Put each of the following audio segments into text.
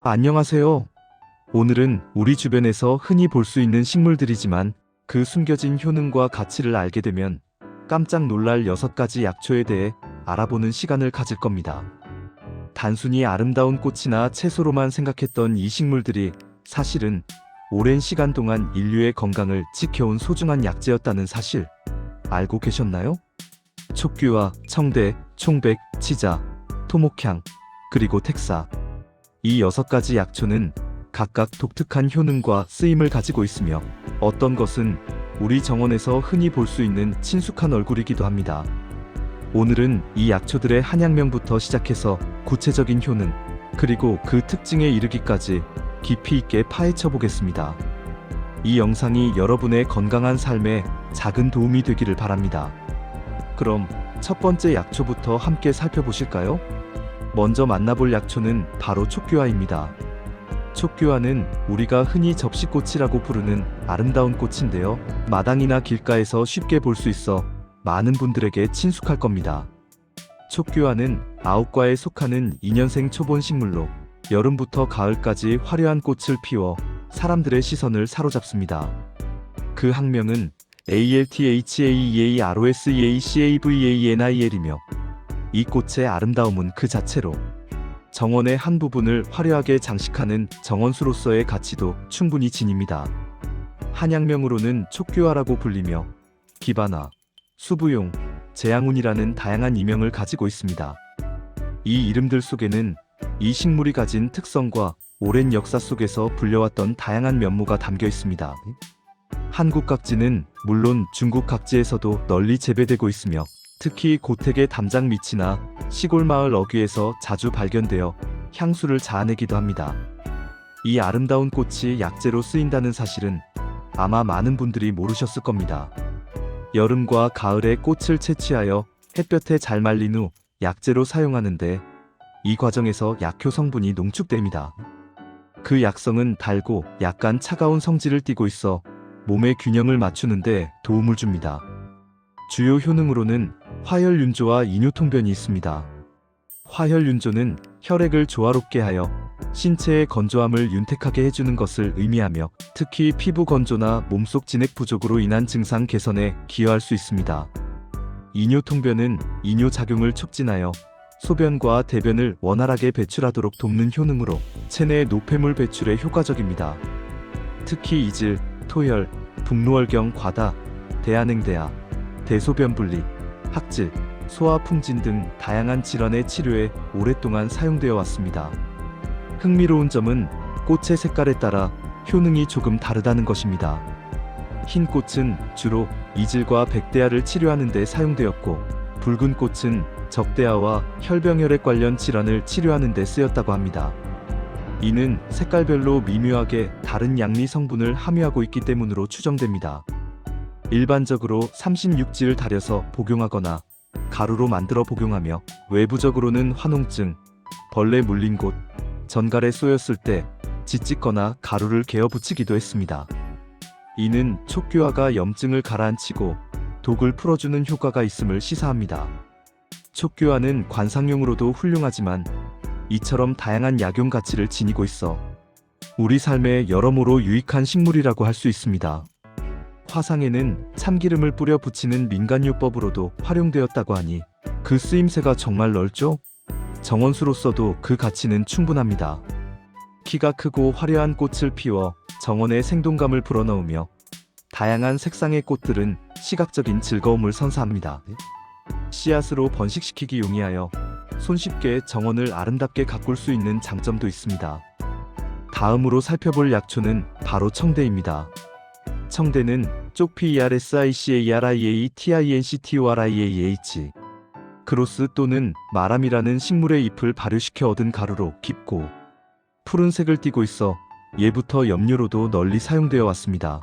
안녕하세요. 오늘은 우리 주변에서 흔히 볼 수 있는 식물들이지만 그 숨겨진 효능과 가치를 알게 되면 깜짝 놀랄 6가지 약초에 대해 알아보는 시간을 가질 겁니다. 단순히 아름다운 꽃이나 채소로만 생각했던 이 식물들이 사실은 오랜 시간 동안 인류의 건강을 지켜온 소중한 약재였다는 사실 알고 계셨나요? 촉규와 청대, 총백, 치자, 토목향, 그리고 택사. 이 6가지 약초는 각각 독특한 효능과 쓰임을 가지고 있으며 어떤 것은 우리 정원에서 흔히 볼 수 있는 친숙한 얼굴이기도 합니다. 오늘은 이 약초들의 한약명부터 시작해서 구체적인 효능, 그리고 그 특징에 이르기까지 깊이 있게 파헤쳐 보겠습니다. 이 영상이 여러분의 건강한 삶에 작은 도움이 되기를 바랍니다. 그럼 첫 번째 약초부터 함께 살펴보실까요? 먼저 만나볼 약초는 바로 촉규화입니다. 촉규화는 우리가 흔히 접시꽃이라고 부르는 아름다운 꽃인데요. 마당이나 길가에서 쉽게 볼 수 있어 많은 분들에게 친숙할 겁니다. 촉규화는 아홉과에 속하는 인연생 초본 식물로 여름부터 가을까지 화려한 꽃을 피워 사람들의 시선을 사로잡습니다. 그 학명은 ALTHAEAROSEACAVANIL이며 이 꽃의 아름다움은 그 자체로 정원의 한 부분을 화려하게 장식하는 정원수로서의 가치도 충분히 지닙니다. 한약명으로는 촉규화라고 불리며 기바나, 수부용, 재앙운이라는 다양한 이명을 가지고 있습니다. 이 이름들 속에는 이 식물이 가진 특성과 오랜 역사 속에서 불려왔던 다양한 면모가 담겨 있습니다. 한국 각지는 물론 중국 각지에서도 널리 재배되고 있으며 특히 고택의 담장 밑이나 시골 마을 어귀에서 자주 발견되어 향수를 자아내기도 합니다. 이 아름다운 꽃이 약재로 쓰인다는 사실은 아마 많은 분들이 모르셨을 겁니다. 여름과 가을에 꽃을 채취하여 햇볕에 잘 말린 후 약재로 사용하는데 이 과정에서 약효 성분이 농축됩니다. 그 약성은 달고 약간 차가운 성질을 띠고 있어 몸의 균형을 맞추는데 도움을 줍니다. 주요 효능으로는 화혈윤조와 이뇨통변이 있습니다. 화혈윤조는 혈액을 조화롭게 하여 신체의 건조함을 윤택하게 해주는 것을 의미하며 특히 피부 건조나 몸속 진액 부족으로 인한 증상 개선에 기여할 수 있습니다. 이뇨통변은 이뇨작용을 촉진하여 소변과 대변을 원활하게 배출하도록 돕는 효능으로 체내 노폐물 배출에 효과적입니다. 특히 이질, 토혈, 북로월경 과다, 대안행대화, 대소변분리, 학질, 소화풍진 등 다양한 질환의 치료에 오랫동안 사용되어 왔습니다. 흥미로운 점은 꽃의 색깔에 따라 효능이 조금 다르다는 것입니다. 흰 꽃은 주로 이질과 백대야를 치료하는 데 사용되었고 붉은 꽃은 적대야와 혈병혈액 관련 질환을 치료하는 데 쓰였다고 합니다. 이는 색깔별로 미묘하게 다른 양리 성분을 함유하고 있기 때문으로 추정됩니다. 일반적으로 36지를 달여서 복용하거나 가루로 만들어 복용하며 외부적으로는 화농증, 벌레 물린 곳, 전갈에 쏘였을 때 짓찍거나 가루를 개어 붙이기도 했습니다. 이는 촉규화가 염증을 가라앉히고 독을 풀어주는 효과가 있음을 시사합니다. 촉규화는 관상용으로도 훌륭하지만 이처럼 다양한 약용 가치를 지니고 있어 우리 삶에 여러모로 유익한 식물이라고 할 수 있습니다. 화상에는 참기름을 뿌려 붙이는 민간요법으로도 활용되었다고 하니 그 쓰임새가 정말 넓죠? 정원수로서도 그 가치는 충분합니다. 키가 크고 화려한 꽃을 피워 정원에 생동감을 불어넣으며 다양한 색상의 꽃들은 시각적인 즐거움을 선사합니다. 씨앗으로 번식시키기 용이하여 손쉽게 정원을 아름답게 가꿀 수 있는 장점도 있습니다. 다음으로 살펴볼 약초는 바로 청대입니다. 청대는 쪽피RSICARIATINCTORIAH 크로스 또는 마람이라는 식물의 잎을 발효시켜 얻은 가루로 깊고 푸른 색을 띠고 있어 예부터 염료로도 널리 사용되어 왔습니다.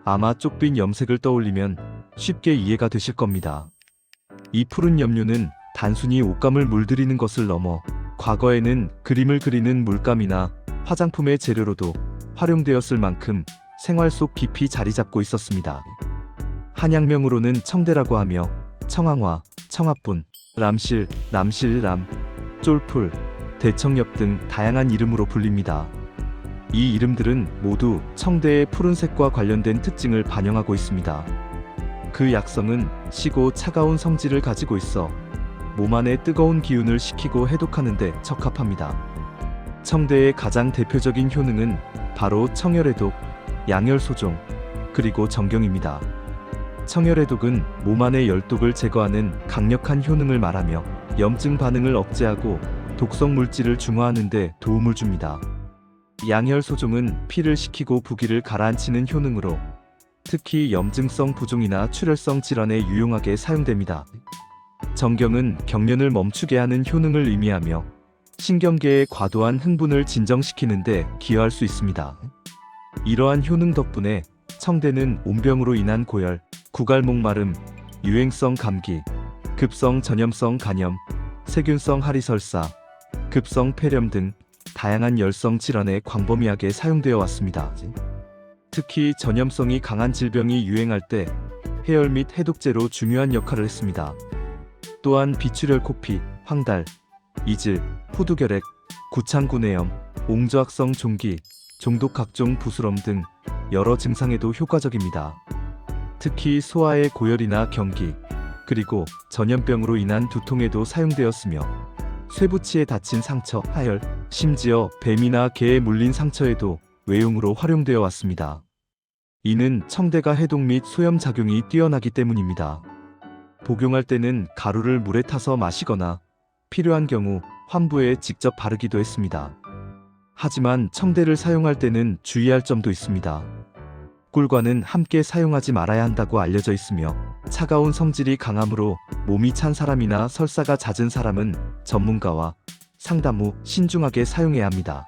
아마 쪽빛 염색을 떠올리면 쉽게 이해가 되실 겁니다. 이 푸른 염료는 단순히 옷감을 물들이는 것을 넘어 과거에는 그림을 그리는 물감이나 화장품의 재료로도 활용되었을 만큼 생활 속 깊이 자리 잡고 있었습니다. 한약명으로는 청대라고 하며 청황화, 청합분, 람실, 남실람, 쫄풀, 대청엽 등 다양한 이름으로 불립니다. 이 이름들은 모두 청대의 푸른색과 관련된 특징을 반영하고 있습니다. 그 약성은 시고 차가운 성질을 가지고 있어 몸 안에 뜨거운 기운을 식히고 해독하는 데 적합합니다. 청대의 가장 대표적인 효능은 바로 청열해독, 양열소종, 그리고 정경입니다. 청열해독은 몸 안의 열독을 제거하는 강력한 효능을 말하며 염증 반응을 억제하고 독성 물질을 중화하는 데 도움을 줍니다. 양열소종은 피를 식히고 부기를 가라앉히는 효능으로 특히 염증성 부종이나 출혈성 질환에 유용하게 사용됩니다. 정경은 경련을 멈추게 하는 효능을 의미하며 신경계의 과도한 흥분을 진정시키는 데 기여할 수 있습니다. 이러한 효능 덕분에 청대는 온병으로 인한 고열, 구갈 목마름, 유행성 감기, 급성 전염성 간염, 세균성 하리설사, 급성 폐렴 등 다양한 열성 질환에 광범위하게 사용되어 왔습니다. 특히 전염성이 강한 질병이 유행할 때 해열 및 해독제로 중요한 역할을 했습니다. 또한 비출혈 코피, 황달, 이질, 후두결핵, 구창구내염, 옹저악성 종기, 종독 각종 부스럼 등 여러 증상에도 효과적입니다. 특히 소아의 고열이나 경기, 그리고 전염병으로 인한 두통에도 사용되었으며 쇠부치에 다친 상처, 하열, 심지어 뱀이나 개에 물린 상처에도 외용으로 활용되어 왔습니다. 이는 청대가 해독 및 소염 작용이 뛰어나기 때문입니다. 복용할 때는 가루를 물에 타서 마시거나 필요한 경우 환부에 직접 바르기도 했습니다. 하지만 청대를 사용할 때는 주의할 점도 있습니다. 꿀과는 함께 사용하지 말아야 한다고 알려져 있으며 차가운 성질이 강하므로 몸이 찬 사람이나 설사가 잦은 사람은 전문가와 상담 후 신중하게 사용해야 합니다.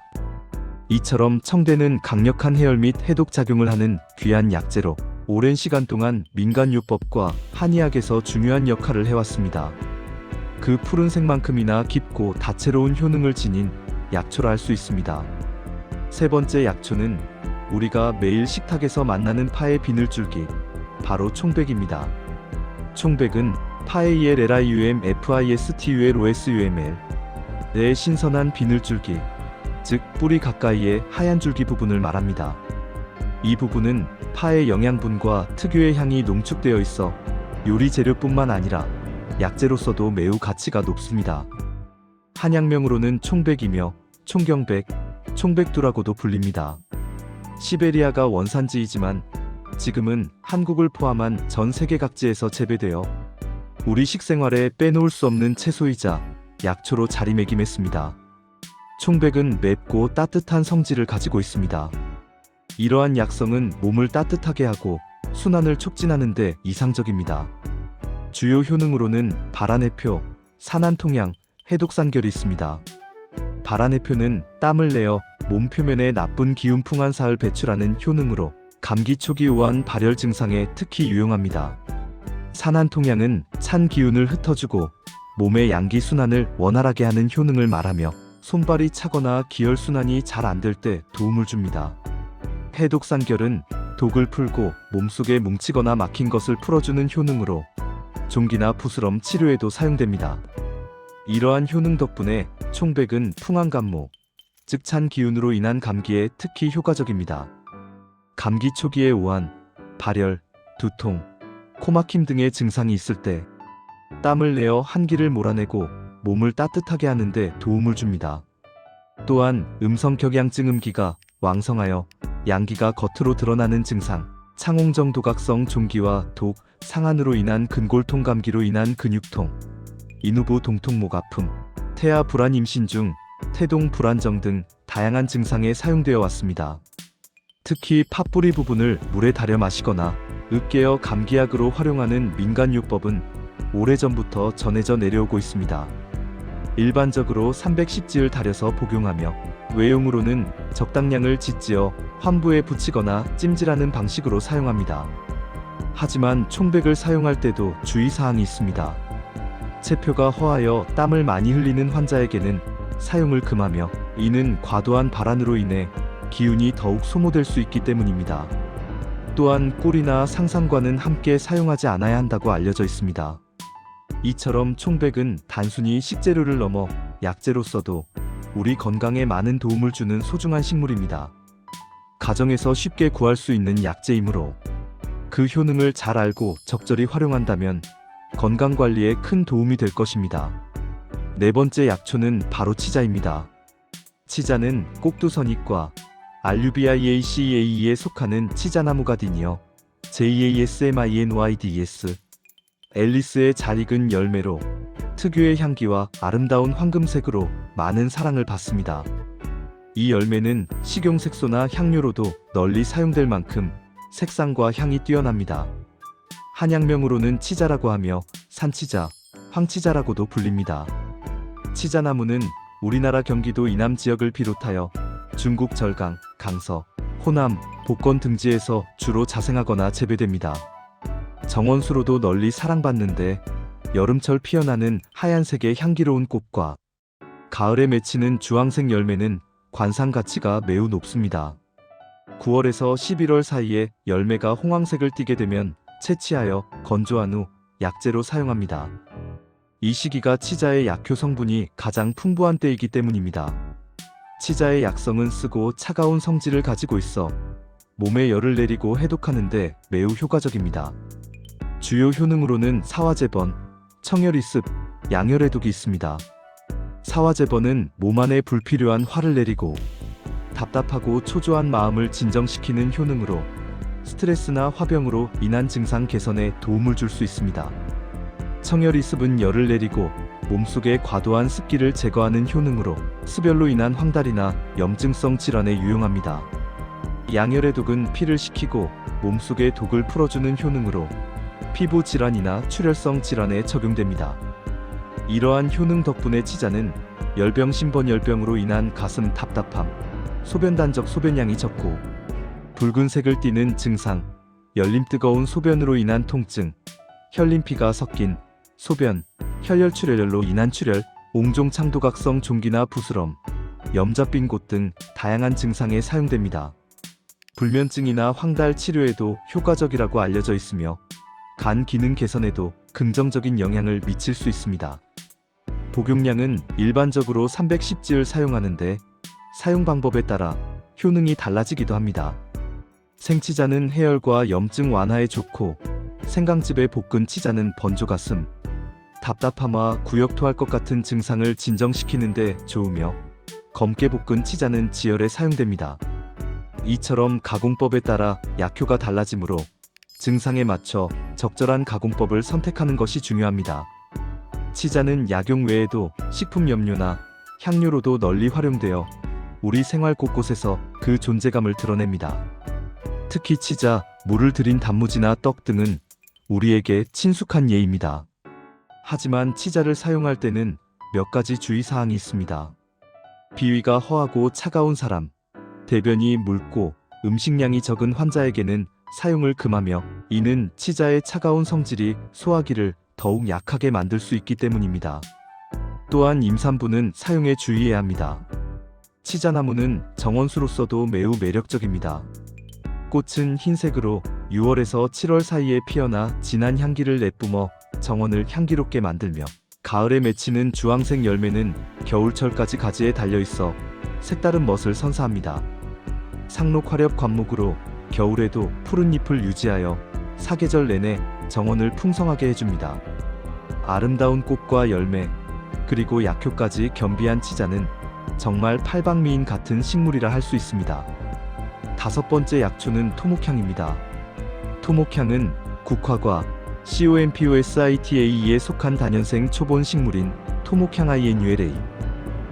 이처럼 청대는 강력한 해열 및 해독 작용을 하는 귀한 약재로 오랜 시간 동안 민간요법과 한의학에서 중요한 역할을 해왔습니다. 그 푸른색만큼이나 깊고 다채로운 효능을 지닌 약초라 할 수 있습니다. 세 번째 약초는 우리가 매일 식탁에서 만나는 파의 비늘줄기, 바로 총백입니다. 총백은 파에이엘 LIUM FISTUL OSUML 의 신선한 비늘줄기, 즉 뿌리 가까이의 하얀 줄기 부분을 말합니다. 이 부분은 파의 영양분과 특유의 향이 농축되어 있어 요리 재료뿐만 아니라 약재로서도 매우 가치가 높습니다. 한약명으로는 총백이며 총경백, 총백두라고도 불립니다. 시베리아가 원산지이지만 지금은 한국을 포함한 전 세계 각지에서 재배되어 우리 식생활에 빼놓을 수 없는 채소이자 약초로 자리매김했습니다. 총백은 맵고 따뜻한 성질을 가지고 있습니다. 이러한 약성은 몸을 따뜻하게 하고 순환을 촉진하는 데 이상적입니다. 주요 효능으로는 발안해표, 산안통양, 해독산결이 있습니다. 발안해표는 땀을 내어 몸 표면에 나쁜 기운 풍한사를 배출하는 효능으로 감기 초기 우한 발열 증상에 특히 유용합니다. 산안통양은 찬 기운을 흩어주고 몸의 양기 순환을 원활하게 하는 효능을 말하며 손발이 차거나 기혈순환이 잘 안 될 때 도움을 줍니다. 해독산결은 독을 풀고 몸속에 뭉치거나 막힌 것을 풀어주는 효능으로 종기나 부스럼 치료에도 사용됩니다. 이러한 효능 덕분에 총백은 풍한감모, 즉 찬 기운으로 인한 감기에 특히 효과적입니다. 감기 초기에 오한, 발열, 두통, 코막힘 등의 증상이 있을 때 땀을 내어 한기를 몰아내고 몸을 따뜻하게 하는 데 도움을 줍니다. 또한 음성격양증음기가 왕성하여 양기가 겉으로 드러나는 증상, 창홍정 도각성 종기와 독, 상안으로 인한 근골통 감기로 인한 근육통, 인후부 동통목 아픔, 태아 불안 임신 중 태동 불안정 등 다양한 증상에 사용되어 왔습니다. 특히 팥뿌리 부분을 물에 달여 마시거나 으깨어 감기약으로 활용하는 민간요법은 오래전부터 전해져 내려오고 있습니다. 일반적으로 310지을 달여서 복용하며 외용으로는 적당량을 짓지어 환부에 붙이거나 찜질하는 방식으로 사용합니다. 하지만 총백을 사용할 때도 주의사항이 있습니다. 체표가 허하여 땀을 많이 흘리는 환자에게는 사용을 금하며 이는 과도한 발안으로 인해 기운이 더욱 소모될 수 있기 때문입니다. 또한 꿀이나 상상과는 함께 사용하지 않아야 한다고 알려져 있습니다. 이처럼 총백은 단순히 식재료를 넘어 약재로서도 우리 건강에 많은 도움을 주는 소중한 식물입니다. 가정에서 쉽게 구할 수 있는 약재이므로 그 효능을 잘 알고 적절히 활용한다면 건강관리에 큰 도움이 될 것입니다. 네 번째 약초는 바로 치자입니다. 치자는 꼭두선익과 알루비아이에이씨에에 속하는 치자나무가 디니어 JASMINYDES 앨리스의 잘 익은 열매로 특유의 향기와 아름다운 황금색으로 많은 사랑을 받습니다. 이 열매는 식용색소나 향료로도 널리 사용될 만큼 색상과 향이 뛰어납니다. 한약명으로는 치자라고 하며 산치자, 황치자라고도 불립니다. 치자나무는 우리나라 경기도 이남 지역을 비롯하여 중국 절강, 강서, 호남, 복건 등지에서 주로 자생하거나 재배됩니다. 정원수로도 널리 사랑받는데 여름철 피어나는 하얀색의 향기로운 꽃과 가을에 맺히는 주황색 열매는 관상 가치가 매우 높습니다. 9월에서 11월 사이에 열매가 홍황색을 띠게 되면 채취하여 건조한 후 약재로 사용합니다. 이 시기가 치자의 약효 성분이 가장 풍부한 때이기 때문입니다. 치자의 약성은 쓰고 차가운 성질을 가지고 있어 몸에 열을 내리고 해독하는데 매우 효과적입니다. 주요 효능으로는 사화제번, 청열이습, 양열해독이 있습니다. 사화제번은 몸 안에 불필요한 화를 내리고 답답하고 초조한 마음을 진정시키는 효능으로 스트레스나 화병으로 인한 증상 개선에 도움을 줄 수 있습니다. 청열이습은 열을 내리고 몸속의 과도한 습기를 제거하는 효능으로 수별로 인한 황달이나 염증성 질환에 유용합니다. 양열해독은 피를 식히고 몸속의 독을 풀어주는 효능으로 피부 질환이나 출혈성 질환에 적용됩니다. 이러한 효능 덕분에 치자는 열병 신번열병으로 인한 가슴 답답함, 소변단적 소변량이 적고 붉은색을 띠는 증상, 열림 뜨거운 소변으로 인한 통증, 혈림피가 섞인 소변, 혈열출혈로 인한 출혈, 옹종 창도각성 종기나 부스럼, 염자빈 곳 등 다양한 증상에 사용됩니다. 불면증이나 황달 치료에도 효과적이라고 알려져 있으며 간 기능 개선에도 긍정적인 영향을 미칠 수 있습니다. 복용량은 일반적으로 310지를 사용하는데 사용 방법에 따라 효능이 달라지기도 합니다. 생치자는 해열과 염증 완화에 좋고 생강즙에 볶은 치자는 번조가슴, 답답함과 구역토할 것 같은 증상을 진정시키는데 좋으며 검게 볶은 치자는 지혈에 사용됩니다. 이처럼 가공법에 따라 약효가 달라지므로 증상에 맞춰 적절한 가공법을 선택하는 것이 중요합니다. 치자는 약용 외에도 식품 염료나 향료로도 널리 활용되어 우리 생활 곳곳에서 그 존재감을 드러냅니다. 특히 치자, 물을 들인 단무지나 떡 등은 우리에게 친숙한 예입니다. 하지만 치자를 사용할 때는 몇 가지 주의사항이 있습니다. 비위가 허하고 차가운 사람, 대변이 묽고 음식량이 적은 환자에게는 사용을 금하며 이는 치자의 차가운 성질이 소화기를 더욱 약하게 만들 수 있기 때문입니다. 또한 임산부는 사용에 주의해야 합니다. 치자나무는 정원수로서도 매우 매력적입니다. 꽃은 흰색으로 6월에서 7월 사이에 피어나 진한 향기를 내뿜어 정원을 향기롭게 만들며 가을에 맺히는 주황색 열매는 겨울철까지 가지에 달려있어 색다른 멋을 선사합니다. 상록 화렵 관목으로 겨울에도 푸른 잎을 유지하여 사계절 내내 정원을 풍성하게 해줍니다. 아름다운 꽃과 열매, 그리고 약효까지 겸비한 치자는 정말 팔방미인 같은 식물이라 할 수 있습니다. 다섯 번째 약초는 토목향입니다. 토목향은 국화과 COMPOSITAE에 속한 다년생 초본 식물인 토목향 INULA,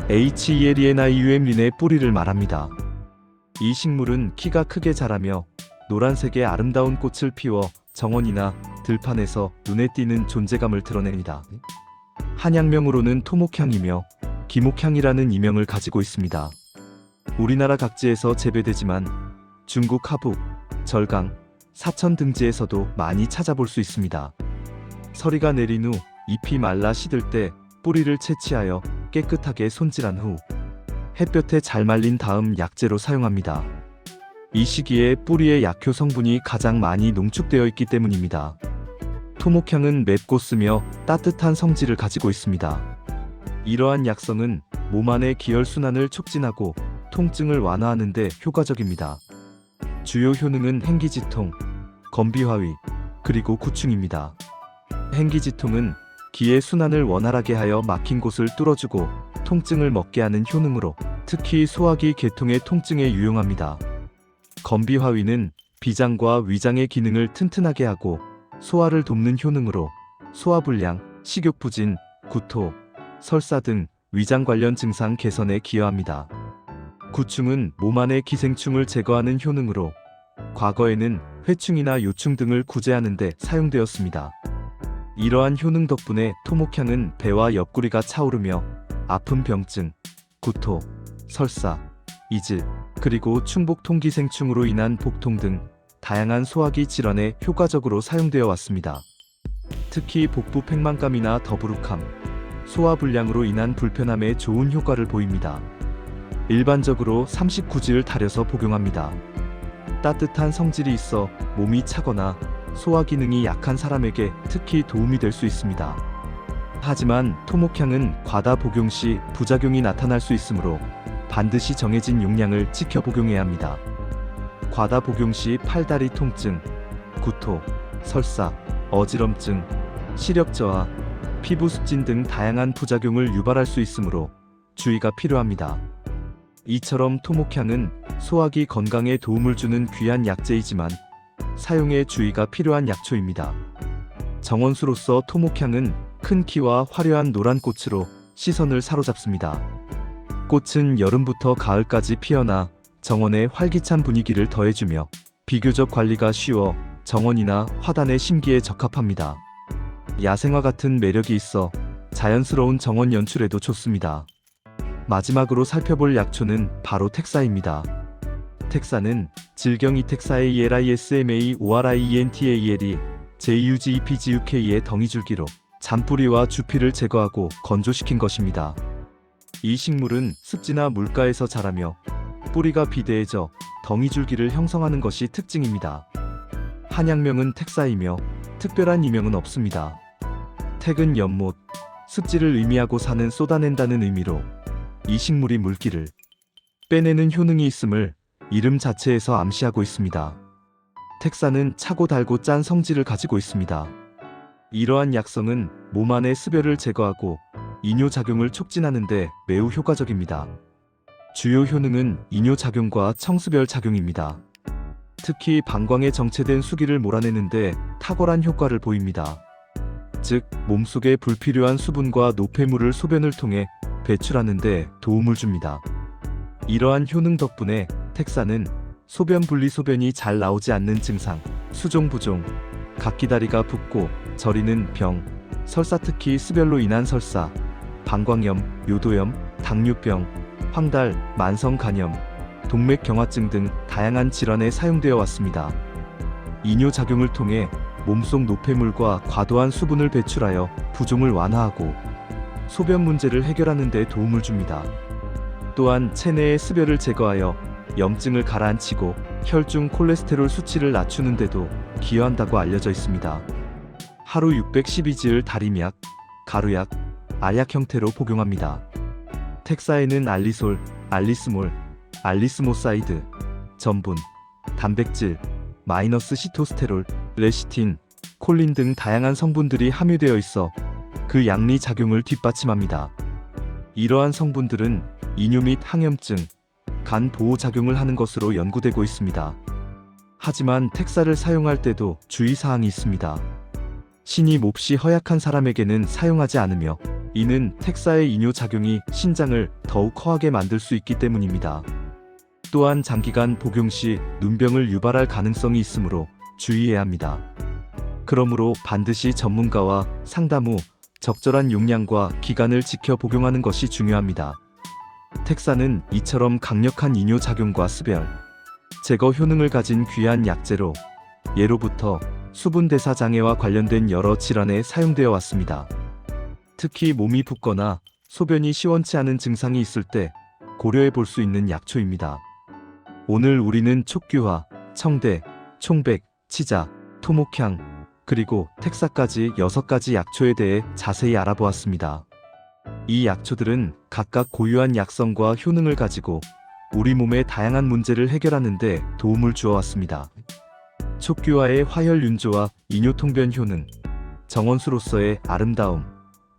HELENIUM린의 뿌리를 말합니다. 이 식물은 키가 크게 자라며 노란색의 아름다운 꽃을 피워 정원이나 들판에서 눈에 띄는 존재감을 드러냅니다. 한약명으로는 토목향이며 기목향이라는 이명을 가지고 있습니다. 우리나라 각지에서 재배되지만 중국 하북, 절강, 사천 등지에서도 많이 찾아볼 수 있습니다. 서리가 내린 후 잎이 말라 시들 때 뿌리를 채취하여 깨끗하게 손질한 후 햇볕에 잘 말린 다음 약재로 사용합니다. 이 시기에 뿌리의 약효 성분이 가장 많이 농축되어 있기 때문입니다. 토목향은 맵고 쓰며 따뜻한 성질을 가지고 있습니다. 이러한 약성은 몸 안의 기혈순환을 촉진하고 통증을 완화하는 데 효과적입니다. 주요 효능은 행기지통, 건비화위, 그리고 구충입니다. 행기지통은 기의 순환을 원활하게 하여 막힌 곳을 뚫어주고 통증을 먹게 하는 효능으로 특히 소화기 계통의 통증에 유용합니다. 건비화위는 비장과 위장의 기능을 튼튼하게 하고 소화를 돕는 효능으로 소화불량, 식욕부진, 구토, 설사 등 위장 관련 증상 개선에 기여합니다. 구충은 몸 안의 기생충을 제거하는 효능으로 과거에는 회충이나 요충 등을 구제하는 데 사용되었습니다. 이러한 효능 덕분에 토목향은 배와 옆구리가 차오르며 아픈 병증, 구토, 설사, 이질, 그리고 충복 통기생충으로 인한 복통 등 다양한 소화기 질환에 효과적으로 사용되어 왔습니다. 특히 복부 팽만감이나 더부룩함, 소화불량으로 인한 불편함에 좋은 효과를 보입니다. 일반적으로 39지를 달여서 복용합니다. 따뜻한 성질이 있어 몸이 차거나 소화 기능이 약한 사람에게 특히 도움이 될 수 있습니다. 하지만 토목향은 과다 복용 시 부작용이 나타날 수 있으므로 반드시 정해진 용량을 지켜 복용해야 합니다. 과다 복용 시 팔다리 통증, 구토, 설사, 어지럼증, 시력 저하, 피부 습진 등 다양한 부작용을 유발할 수 있으므로 주의가 필요합니다. 이처럼 토목향은 소화기 건강에 도움을 주는 귀한 약재이지만 사용에 주의가 필요한 약초입니다. 정원수로서 토목향은 큰 키와 화려한 노란 꽃으로 시선을 사로잡습니다. 꽃은 여름부터 가을까지 피어나 정원에 활기찬 분위기를 더해주며 비교적 관리가 쉬워 정원이나 화단의 심기에 적합합니다. 야생화 같은 매력이 있어 자연스러운 정원 연출에도 좋습니다. 마지막으로 살펴볼 약초는 바로 텍사입니다. 텍사는 질경이텍사의 ELISMA ORIENTALE JUGEPGUK의 덩이줄기로 잔뿌리와 주피를 제거하고 건조시킨 것입니다. 이 식물은 습지나 물가에서 자라며 뿌리가 비대해져 덩이줄기를 형성하는 것이 특징입니다. 한약명은 텍사이며 특별한 이명은 없습니다. 텍은 연못, 습지를 의미하고 산은 쏟아낸다는 의미로 이 식물이 물기를 빼내는 효능이 있음을 이름 자체에서 암시하고 있습니다. 텍사는 차고 달고 짠 성질을 가지고 있습니다. 이러한 약성은 몸 안의 습열을 제거하고 이뇨작용을 촉진하는 데 매우 효과적입니다. 주요 효능은 이뇨작용과 청수별 작용입니다. 특히 방광에 정체된 수기를 몰아내는 데 탁월한 효과를 보입니다. 즉, 몸속에 불필요한 수분과 노폐물을 소변을 통해 배출하는 데 도움을 줍니다. 이러한 효능 덕분에 텍사는 소변 분리 소변이 잘 나오지 않는 증상, 수종부종, 각기다리가 붓고 저리는 병, 설사 특히 습열로 인한 설사, 방광염, 요도염, 당뇨병, 황달, 만성간염, 동맥경화증 등 다양한 질환에 사용되어 왔습니다. 이뇨작용을 통해 몸속 노폐물과 과도한 수분을 배출하여 부종을 완화하고 소변 문제를 해결하는 데 도움을 줍니다. 또한 체내의 습열을 제거하여 염증을 가라앉히고 혈중 콜레스테롤 수치를 낮추는 데도 기여한다고 알려져 있습니다. 하루 612지을 다림약, 가루약, 알약 형태로 복용합니다. 텍사에는 알리솔, 알리스몰, 알리스모사이드, 전분, 단백질, 마이너스 시토스테롤, 레시틴, 콜린 등 다양한 성분들이 함유되어 있어 그 양리 작용을 뒷받침합니다. 이러한 성분들은 이뇨 및 항염증, 간 보호 작용을 하는 것으로 연구되고 있습니다. 하지만 텍사를 사용할 때도 주의사항이 있습니다. 신이 몹시 허약한 사람에게는 사용하지 않으며 이는 텍사의 이뇨작용이 신장을 더욱 허하게 만들 수 있기 때문입니다. 또한 장기간 복용 시 눈병을 유발할 가능성이 있으므로 주의해야 합니다. 그러므로 반드시 전문가와 상담 후 적절한 용량과 기간을 지켜 복용하는 것이 중요합니다. 텍사는 이처럼 강력한 이뇨작용과 습열, 제거 효능을 가진 귀한 약재로 예로부터 수분대사 장애와 관련된 여러 질환에 사용되어 왔습니다. 특히 몸이 붓거나 소변이 시원치 않은 증상이 있을 때 고려해 볼 수 있는 약초입니다. 오늘 우리는 촉규화, 청대, 총백, 치자, 토목향, 그리고 텍사까지 6가지 약초에 대해 자세히 알아보았습니다. 이 약초들은 각각 고유한 약성과 효능을 가지고 우리 몸의 다양한 문제를 해결하는 데 도움을 주어왔습니다. 촉규화의 화혈 윤조와 이뇨통변 효능, 정원수로서의 아름다움,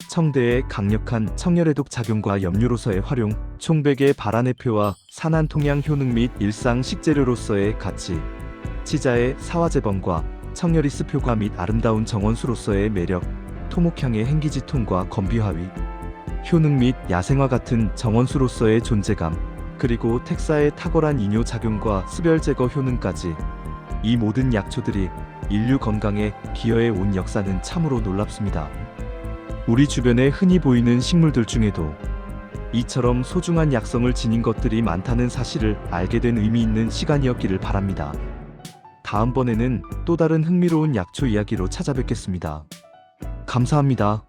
청대의 강력한 청열해독 작용과 염료로서의 활용, 총백의 발안해표와 산안통양 효능 및 일상 식재료로서의 가치, 치자의 사화제범과 청열이스 표과 및 아름다운 정원수로서의 매력, 토목향의 행기지통과 건비화위, 효능 및 야생화 같은 정원수로서의 존재감, 그리고 택사의 탁월한 이뇨 작용과 습열 제거 효능까지 이 모든 약초들이 인류 건강에 기여해 온 역사는 참으로 놀랍습니다. 우리 주변에 흔히 보이는 식물들 중에도 이처럼 소중한 약성을 지닌 것들이 많다는 사실을 알게 된 의미 있는 시간이었기를 바랍니다. 다음번에는 또 다른 흥미로운 약초 이야기로 찾아뵙겠습니다. 감사합니다.